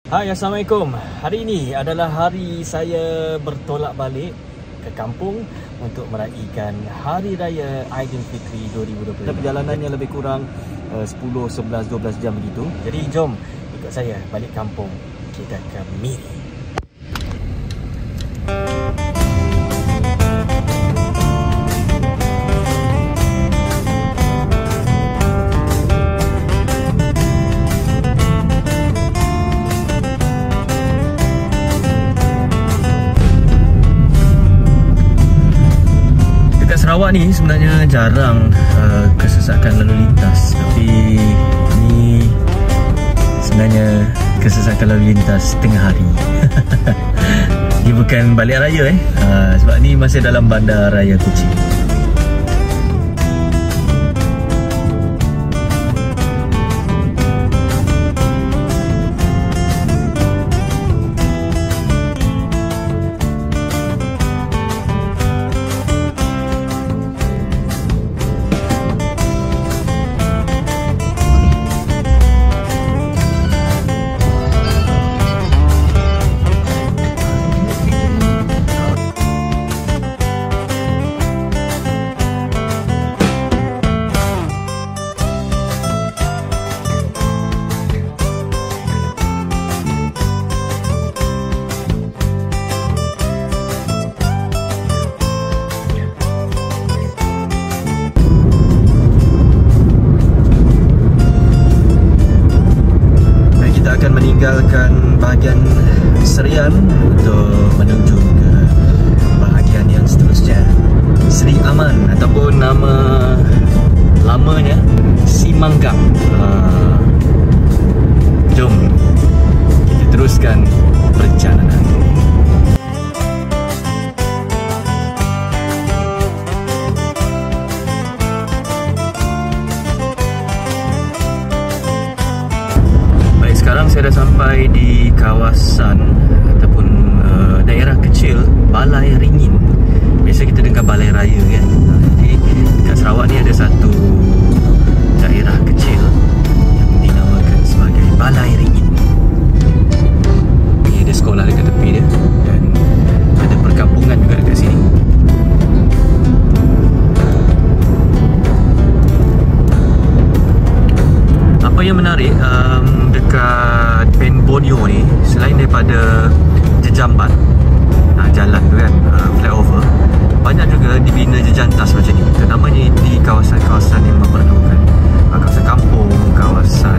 Hai, Assalamualaikum. Hari ini adalah hari saya bertolak balik ke kampung untuk meraihkan Hari Raya Aidilfitri 2020. Perjalanannya lebih kurang 10, 11, 12 jam begitu. Jadi jom ikut saya balik kampung. Kita ke Miri. Sarawak ni sebenarnya jarang kesesakan lalu lintas, tapi ni sebenarnya kesesakan lalu lintas tengah hari. Dia bukan balik raya sebab ni masih dalam bandar raya Kuching. Meninggalkan bahagian Serian untuk menuju ke bahagian yang seterusnya, Seri Aman, ataupun nama lamanya Simanggang. Jom kita teruskan perjalanan. Sekarang saya dah sampai di kawasan ataupun daerah kecil Balai Ringin. Biasa kita dengar Balai Raya kan. Jadi kat Sarawak ni ada satu daerah kecil yang dinamakan sebagai Balai Ringin. Ini ada sekolah dekat tepi dia dan ada perkampungan juga dekat sini. Apa yang menarik dekat Pen Borneo ni, selain daripada jejambat jalan tu kan, flyover, banyak juga dibina jejantas macam ni, terutamanya di kawasan-kawasan yang memerlukan, kawasan kampung, kawasan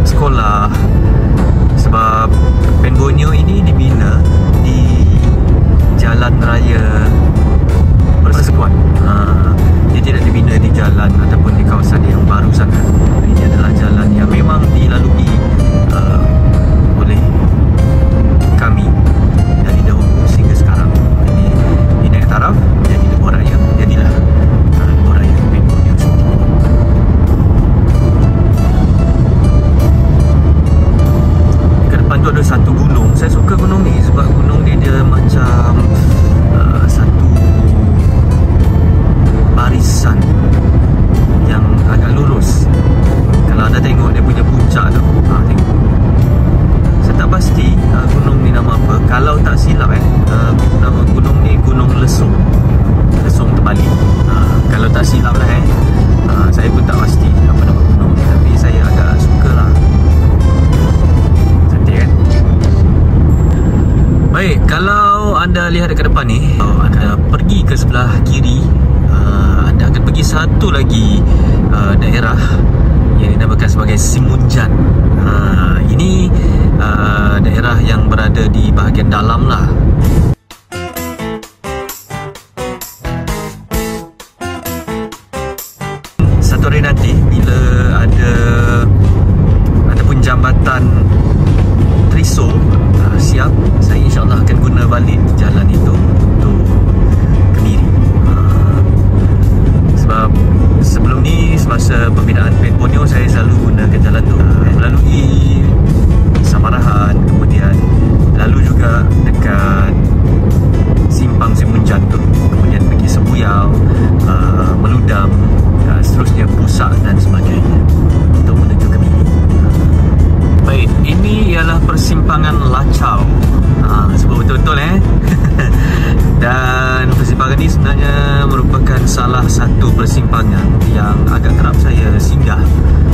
sekolah. Sebab Pen Borneo ini dibina di jalan raya persekutuan. Dia tidak dibina di jalan ataupun di kawasan yang baru sangat. Ini adalah jalan yang memang dilalui oleh kami dari dahulu sehingga sekarang. Ini dinaik taraf jadi lebuh raya, jadilah lebuh raya Pen Borneo seperti ini. Dekat depan tu ada satu gunung. Saya suka gunung ni sebab gunung ni dia macam satu barisan yang agak lurus. Kalau anda tengok dia punya puncak tu, tengok. Saya tak pasti gunung ni nama apa. Kalau tak silap nama gunung ni Gunung Lesung, Lesung Terbalik. Kalau tak silap lah saya pun tak pasti apa nama gunung ni, tapi saya agak suka lah. Cantik kan? Baik, kalau anda lihat dekat depan ni, anda pergi ke sebelah kiri, anda akan pergi satu lagi daerah yang dinamakan sebagai Simunjan. Ini daerah yang berada di bahagian dalam lah. Satu hari nanti bila ada ataupun jambatan Triso siap, saya insyaAllah akan guna balik jalan itu untuk ke Miri. Sebab sebelum ni, semasa pembinaan Pen Borneo, saya selalu gunakan jalan tu melalui Samarahan, kemudian lalu juga dekat simpang Simunjan tu, kemudian pergi Sebuyau, Meludam, seterusnya Pusak dan sebagainya untuk menuju ke Miri. Baik, ini Persimpangan Lacau. Sebut betul-betul Dan persimpangan ini sebenarnya merupakan salah satu persimpangan yang agak kerap saya singgah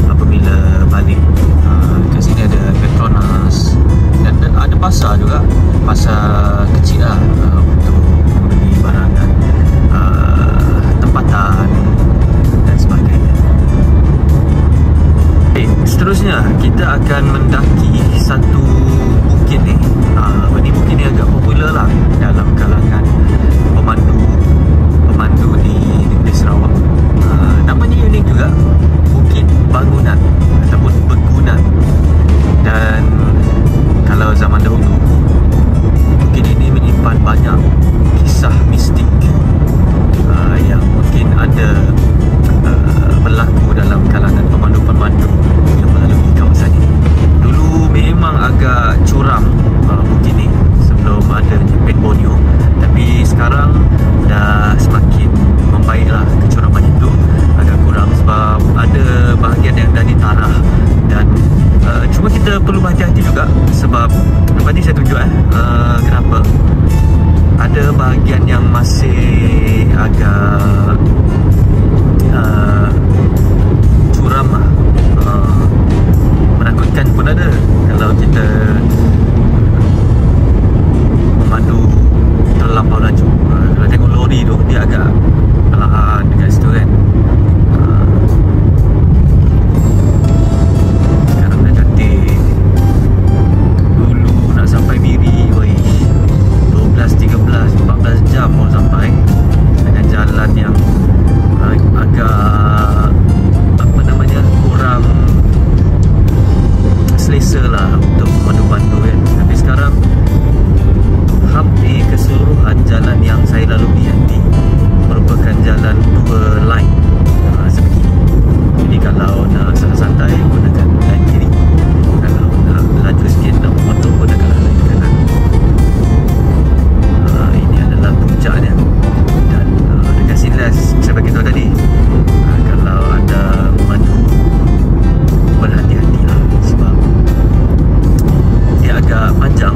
apabila balik. Kat sini ada Petronas dan ada pasar juga, pasar kecil lah, untuk membeli barang dan tempatan dan sebagainya. Seterusnya kita akan mendaki satu bukit ni. Ini bukit ni agak popular lah dalam kalangan pemandu di negeri Sarawak. Namanya unik juga, Bukit Bangunan ataupun Begunan. Dan kalau zaman dahulu, bukit ini menyimpan banyak kisah mistik yang mungkin ada berlaku dalam kalangan pemandu-pemandu yang melalui kawasan ini. Dulu memang agak curam bukit ni sebelum adanya Pet Borneo, tapi sekarang dah semakin membaiklah. Kecuraman itu agak kurang sebab ada bahagian yang dah ditarah, dan cuma kita perlu berhati-hati juga sebab lepas ni saya tunjuk kenapa ada bahagian yang masih agak curam lah. Menakutkan pun ada kalau kita memandu terlampau laju. Kalau tengok lori tu, dia agak perlahan dekat situ kan. Sekarang dah cantik. Dulu nak sampai Miri 12, 13, 14 jam baru sampai, dengan jalan yang agak kurang selesa lah untuk pemandu-pemandu kan. Tapi sekarang hampir keseluruhan jalan yang saya lalui nanti merupakan jalan 2 line seperti ini. Jadi kalau nak santai-santai, gunakan line kiri. Kalau nak laju sikit, nak memotong, gunakan line kanan. Ini adalah puncaknya. Dan dekat sini lah saya bagi tahu tadi, kalau anda memandu, berhati-hatilah sebab dia agak panjang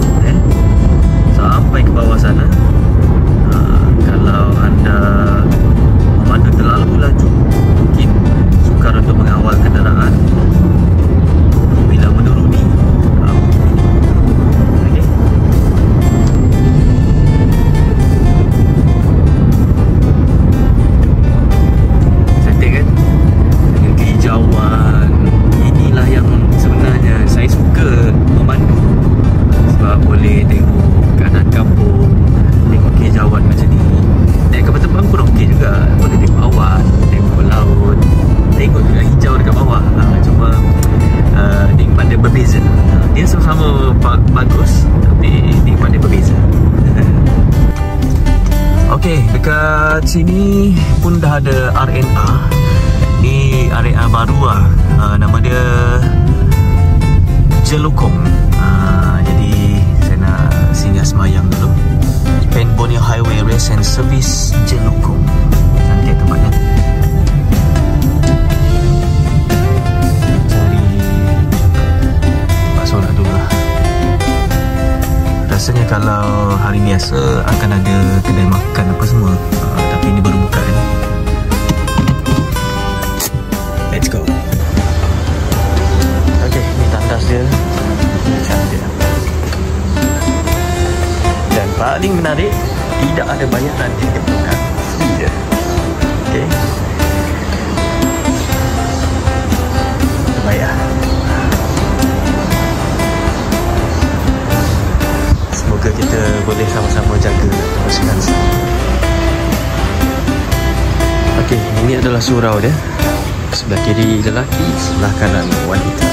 sampai ke bawah sana. Kalau anda memandu terlalu laju, mungkin sukar untuk mengawal kenderaan bila menuruni bukit ini. Cantik kan? Dengan kehijauan. Inilah yang sebenarnya saya suka memandu, sebab boleh tengok kanan kampung, tengok kehijauan macam ni. Naik kapal terbang pun okey juga, boleh tengok awan, tengok laut, tengok juga hijau dekat bawah. Cuma nikmat dia berbeza. Dia sama-sama bagus, tapi nikmat dia berbeza. Okey, dekat sini pun dah ada RNA. Ni area baru lah. Nama dia Jelukong. Jadi saya nak singgah semayang dulu. Pet Borneo Highway Race and Service Jelukong. Cantik tempatnya. Cari tempat solat dulu lah. Rasanya kalau hari biasa akan ada kedai makan apa semua, tapi ini baru buka kan. Let's go. Okay, ni tandas dia. Cantik. Dan paling menarik, tidak ada bayaran di depan. Free je. Okay. Bayar. Semoga kita boleh sama-sama jaga kebersihan sini. Okey, ini adalah surau dia. Sebelah kiri lelaki, sebelah kanan wanita.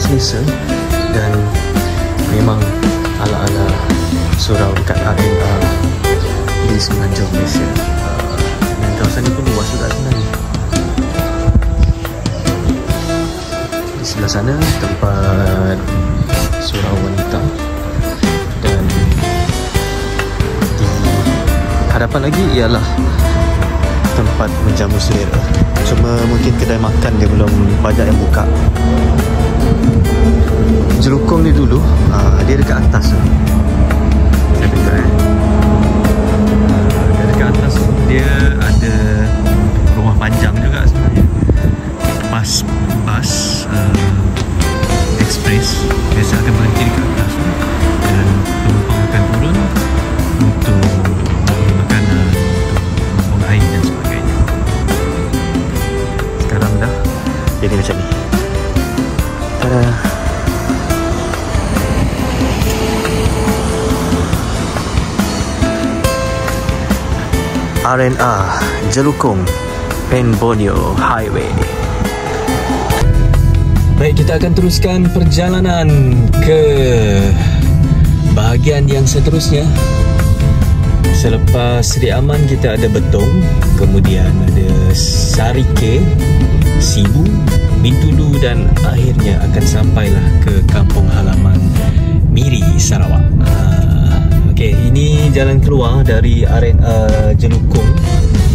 selesa dan memang ala-ala surau dekat RNA di Semenanjung Malaysia. Dan kawasan ni pun luas juga sebenarnya. Di sebelah sana tempat surau wanita, dan di hadapan lagi ialah tempat menjamu selera. Cuma mungkin kedai makan dia belum banyak yang buka. Jelukong ni dulu dia dekat atas tu. Saya dengar dia dekat atas tu, dia ada rumah panjang juga sebenarnya. Bas ekspres biasa akan berhenti dekat atas tu, dan penumpang akan turun untuk membeli makanan, untuk membuang air dan sebagainya. Sekarang dah jadi macam ni. Tada! RNA Jelukong Pen Borneo Highway. Baik, kita akan teruskan perjalanan ke bahagian yang seterusnya. Selepas Seri Aman kita ada Betong, kemudian ada Sarike, Sibu, Bintulu, dan akhirnya akan sampailah ke kampung halaman Miri, Sarawak. Okey, ini jalan keluar dari RNA Jelukong.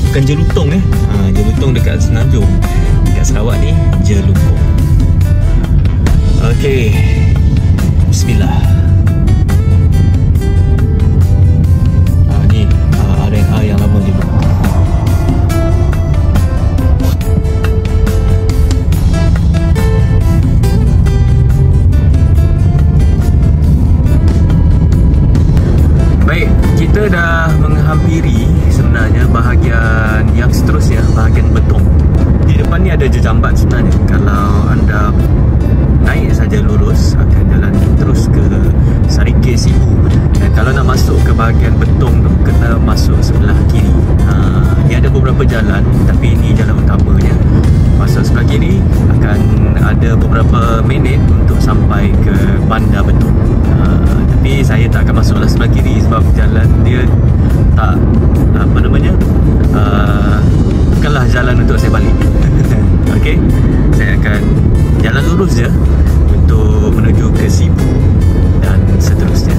Bukan Jelutong Jelutong dekat Semenanjung. Dekat Sarawak ni Jelukong. Okey, bismillah. Ni RNA yang lama dulu. Baik, kita dah menghampiri sebenarnya bahagian yang seterusnya, bahagian Betong. Di depan ni ada jejambat sebenarnya. Kalau anda naik saja lurus akan jalan terus ke Sarike, Sibu, dan kalau nak masuk ke bahagian Betong tu kena masuk sebelah kiri. Dia ada beberapa jalan, tapi ini jalan utamanya. Masuk sebelah kiri akan ada beberapa minit untuk sampai ke Bandar Betong. Tapi saya tak akan masuklah sebelah kiri sebab jalan dia tak bukanlah jalan untuk saya balik. Okey, saya akan jalan lurus je untuk menuju ke Sibu dan seterusnya.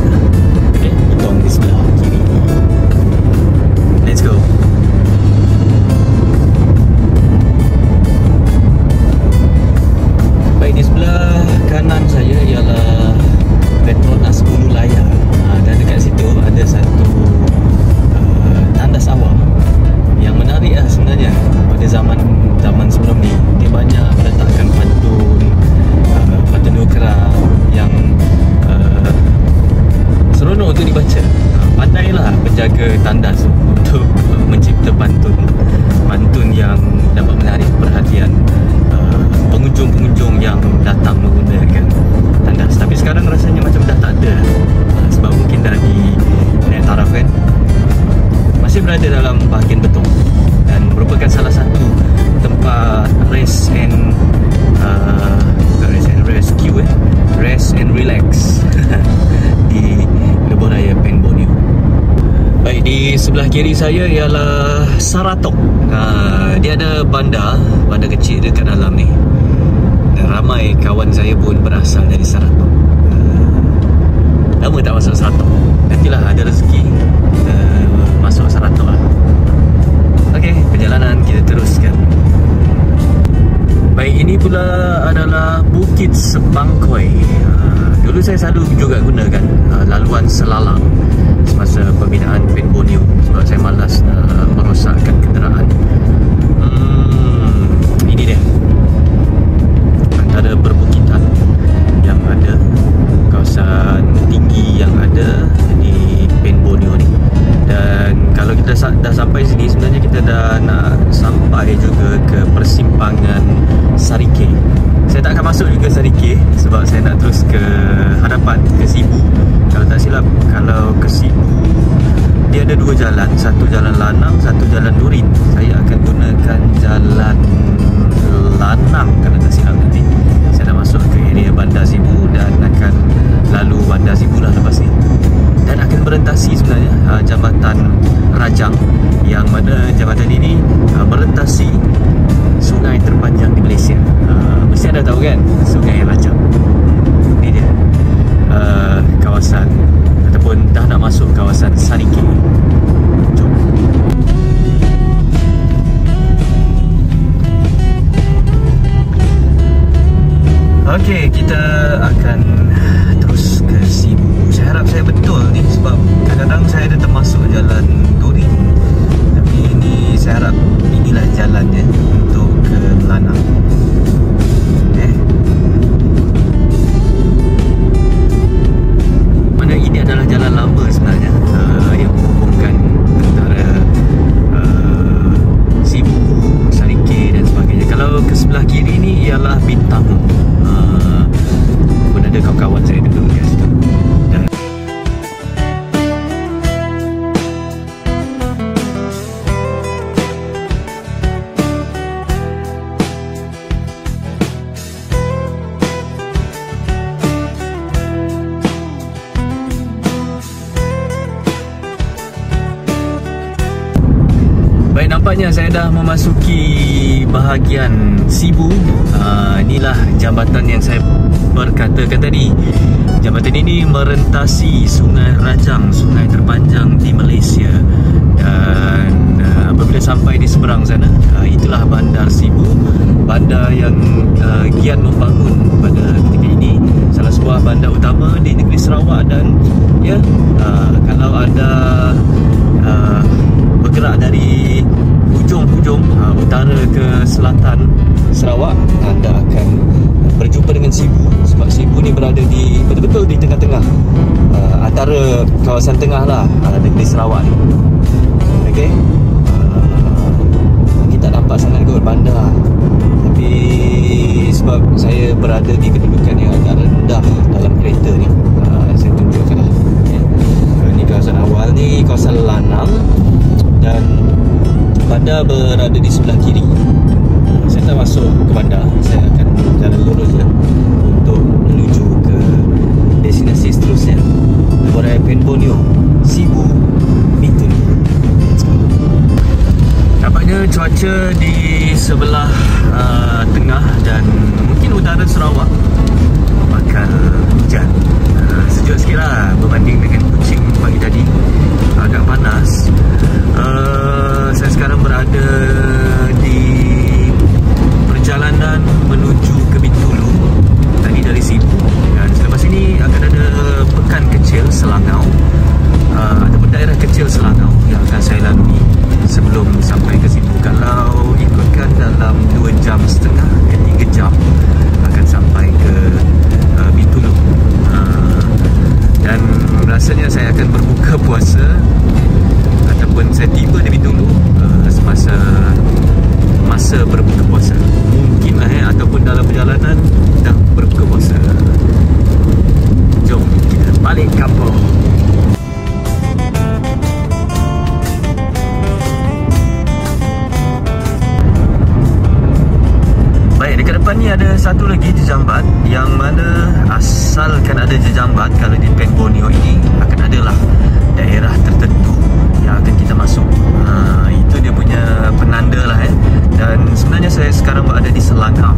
Okey, Betong di sebelah kiri. Let's go. Baik, di sebelah kanan saya ialah Petronas Hulu Layar, dan dekat situ ada satu tandas awam yang menarik sebenarnya. Pada zaman sebelum ni dia banyak meletakkan pantun nukra yang seronok untuk dibaca. Pandailah penjaga tandas untuk mencipta pantun yang dapat menarik perhatian pengunjung-pengunjung yang datang menggunakan tandas. Tapi sekarang rasanya macam dah tak ada, sebab mungkin dah di naik taraf kan. Masih berada dalam bahagian Betong dan merupakan salah satu tempat rest and relax di Lebuhraya Pen Borneo. Baik, di sebelah kiri saya ialah Saratok. Dia ada bandar kecil dekat dalam ni, dan ramai kawan saya pun berasal dari Saratok. Lama tak masuk Saratok, nantilah ada rezeki masuk Saratok lah. Okey, perjalanan kita teruskan. Baik, ini pula adalah Bukit Sepangkoi. Dulu saya selalu juga gunakan laluan Selalang semasa pembinaan Pen Borneo sebab saya malas nak merosakkan kenderaan. Ini dia antara perbukitan yang ada, kawasan tinggi yang ada di Pen Borneo ni. Dan kalau kita dah sampai sini, sebenarnya kita dah nak sampai juga ke persimpangan Sarike. Saya tak akan masuk juga Sarike sebab saya nak terus ke hadapan, ke Sibu. Kalau tak silap, kalau ke Sibu dia ada dua jalan, satu jalan Lanang, satu jalan Nurin. Saya akan gunakan jalan Lanang kalau tak silap nanti. Saya nak masuk ke area bandar yang mana jambatan ini merentasi sungai terpanjang di Malaysia. Mesti anda tahu kan, Sungai Rajang. Ini dia kawasan ataupun dah nak masuk kawasan Sariki. Jom. Okey, kita akan terus ke Sibu. Saya harap saya betul ni, sebab kadang-kadang saya ada termasuk jalan Turin, tapi ini saya harap inilah jalannya untuk ke Lanang. Mana ini adalah jalan lama sebenarnya, yang menghubungkan antara Sibu, Sariki dan sebagainya. Kalau ke sebelah kiri ni ialah Bintang. Pun ada kawan-kawan saya duduk di situ. Baik, nampaknya saya dah memasuki bahagian Sibu. Inilah jambatan yang saya berkatakan tadi. Jambatan ini merentasi Sungai Rajang, sungai terpanjang di Malaysia. Dan apabila sampai di seberang sana, itulah bandar Sibu, bandar yang giat membangun pada ketika ini. Salah sebuah bandar utama di negeri Sarawak. Dan ya, kalau anda bergerak dari hujung utara ke selatan Sarawak, anda akan berjumpa dengan Sibu. Sebab Sibu ni berada di betul-betul di tengah-tengah, antara kawasan tengah lah negeri Sarawak ni. Okey, kita tak nampak sangat kot bandar, tapi sebab saya berada di kedudukan yang agak rendah dalam kereta ni, saya tunjukkan lah. Ini kawasan awal ni, kawasan Lanang, dan bandar berada di sebelah kiri. Saya tak masuk ke bandar, saya akan jalan lurus je untuk menuju ke destinasi seterusnya, Boraya Pen Borneo, Sibu, Bintulu. Nampaknya cuaca di sebelah tengah dan mungkin utara Sarawak bakal hujan. Sejuk sikit lah berbanding dengan Kuching pagi tadi, agak panas. Saya sekarang berada di perjalanan menuju ke Bintulu, tadi dari Sibu, dan selepas ini akan ada pekan kecil Selangau, ataupun daerah kecil Selangau yang akan saya lalui sebelum sampai ke Sibu. Kalau ikutkan dalam 2.5 jam ke 3 jam akan sampai ke Bintulu. Dan rasanya saya akan berbuka puasa ataupun saya tiba di Bintulu masa berbuka puasa. Mungkinlah ataupun dalam perjalanan dah berbuka puasa. Jom kita balik kampung. Baik, dekat depan ni ada satu lagi jejambat, yang mana asalkan ada jejambat, kalau di Pen Borneo ini akan adalah daerah tertentu yang akan kita masuk. Itu dia punya penanda lah. Dan sebenarnya saya sekarang berada di Selangau,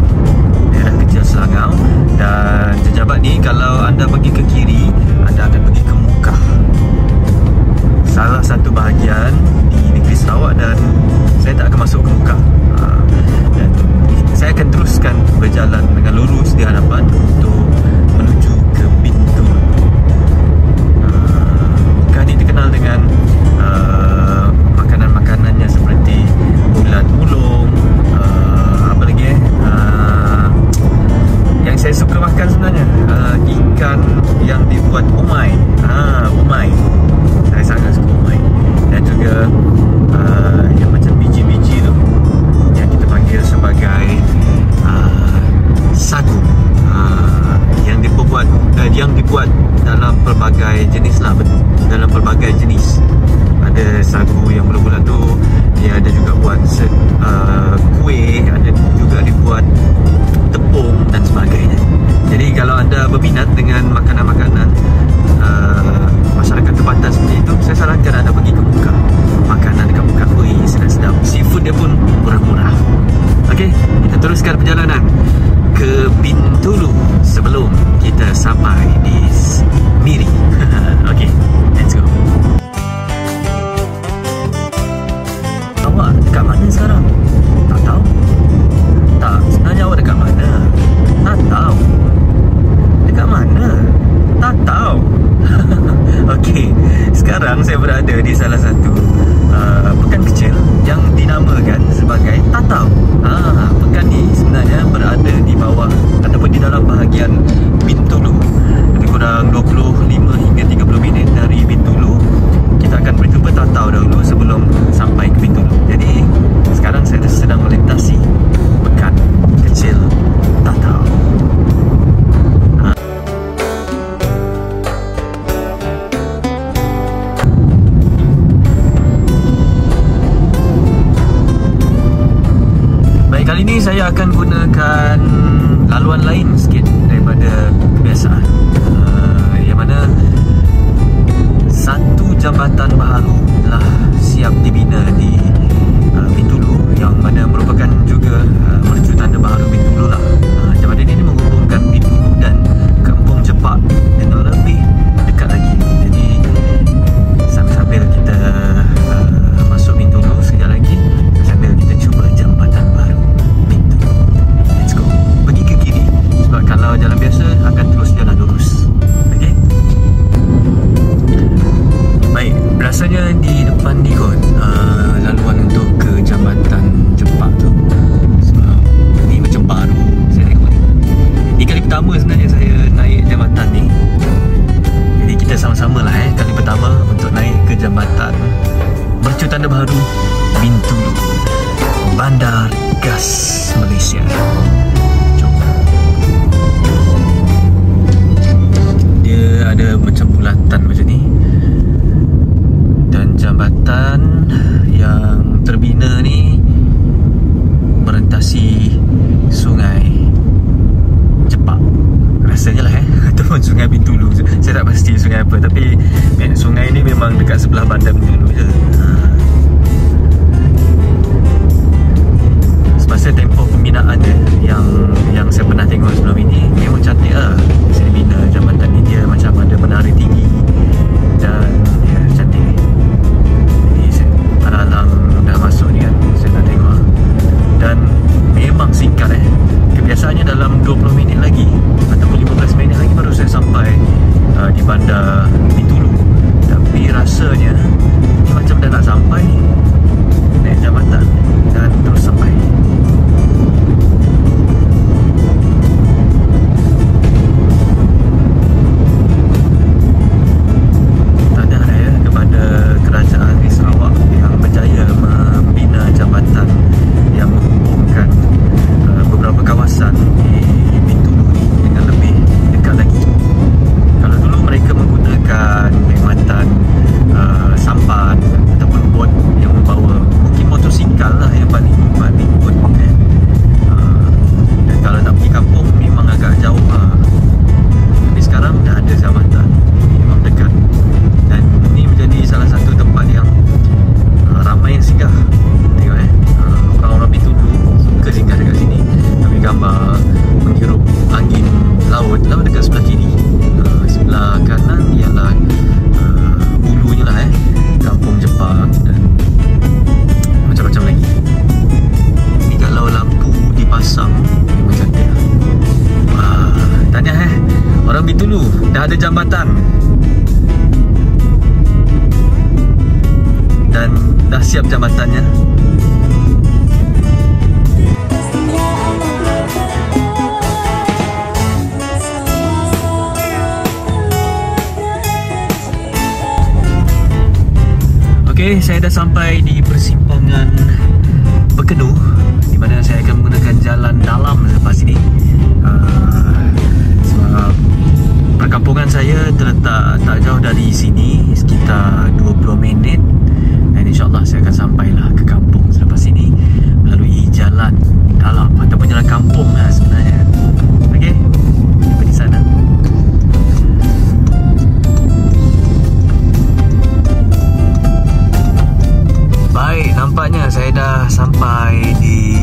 daerah kecil Selangau. Dan jejambat ni kalau anda pergi ke kiri, anda akan pergi ke Mukah, salah satu bahagian di negeri Sarawak. Dan saya tak akan masuk ke Mukah. Dan saya akan teruskan berjalan dengan lurus di hadapan untuk menuju ke Bintulu. Mukah ni terkenal dengan makanan-makanan awak dekat mana sekarang? Tak tahu. Tak, sebenarnya awak dekat mana? Tak tahu. Dekat mana? Tak tahu. Okey, sekarang saya berada di salah satu pekan kecil yang dinamakan sebagai Tatau. Pekan ni sebenarnya berada di bawah ataupun di dalam bahagian Bintulu. Lebih kurang 25 hingga 30 minit dari Bintulu. Kita akan berjumpa Tatau dahulu sebelum sampai ke Bintulu. Jadi sekarang saya sedang melintasi pekan kecil Tatau. Kali ini saya akan gunakan laluan lain sikit daripada kebiasaan, yang mana satu jambatan baru telah siap dibina di Bintulu, yang mana merupakan juga mercu tanda baru Bintulu lah. Jambatan ini menghubungkan Bintulu dan Kampung Jepak dengan lebih dekat lagi. Jadi sambil kita masuk Bintulu sekejap lagi, sambil kita cuba jambatan baru. Kalau jalan biasa akan terus jalan lurus. Okey. Baik, rasanya di depan ni kot laluan untuk ke jambatan Jepak tu. Sebab ni macam baru saya tengok ni. Ini kali pertama sebenarnya saya naik jambatan ni. Jadi kita sama-sama lah kali pertama untuk naik ke jambatan mercu tanda baru Bintulu, Bandar Gas Malaysia. Ada macam bulatan macam ni, dan jambatan yang terbina ni merentasi Sungai Jepak rasanya lah ataupun Sungai Bintulu. Saya tak pasti sungai apa, tapi sungai ni memang dekat sebelah bandar Bintulu je. Semasa tempoh pembinaan dia yang saya pernah tengok sebelum ini, memang cantik lah. Saya bina jambatan ni, dia macam ada menara tinggi dan ya, cantik. Jadi saya alang-alang dah masuk ni kan, saya dah tengok, dan memang singkat kebiasaannya dalam 20 minit lagi ataupun 15 minit lagi baru saya sampai di bandar Bintulu. Tapi rasanya ni macam dah nak sampai, naik jambatan dan terus sampai. Dah ada jambatan dan dah siap jambatannya. Okey, saya dah sampai di persimpangan Bekenu, di mana saya akan menggunakan jalan dalam selepas ini. Sebab perkampungan saya terletak tak jauh dari sini, sekitar 20 minit, dan insyaAllah saya akan sampailah ke kampung selepas ini melalui jalan dalam ataupun jalan kampung lah sebenarnya. Okey, jumpa di sana. Baik, nampaknya saya dah sampai di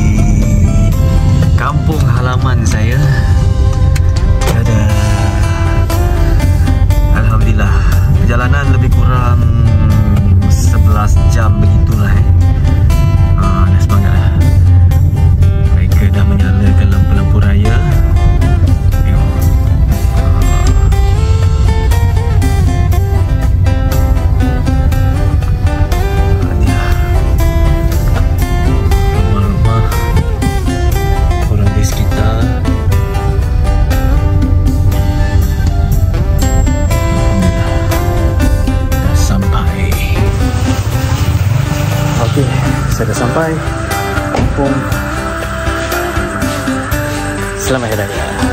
kampung halaman saya. Alhamdulillah, perjalanan lebih kurang 11 jam begitulah sampai kampung. Selamat Hari Raya.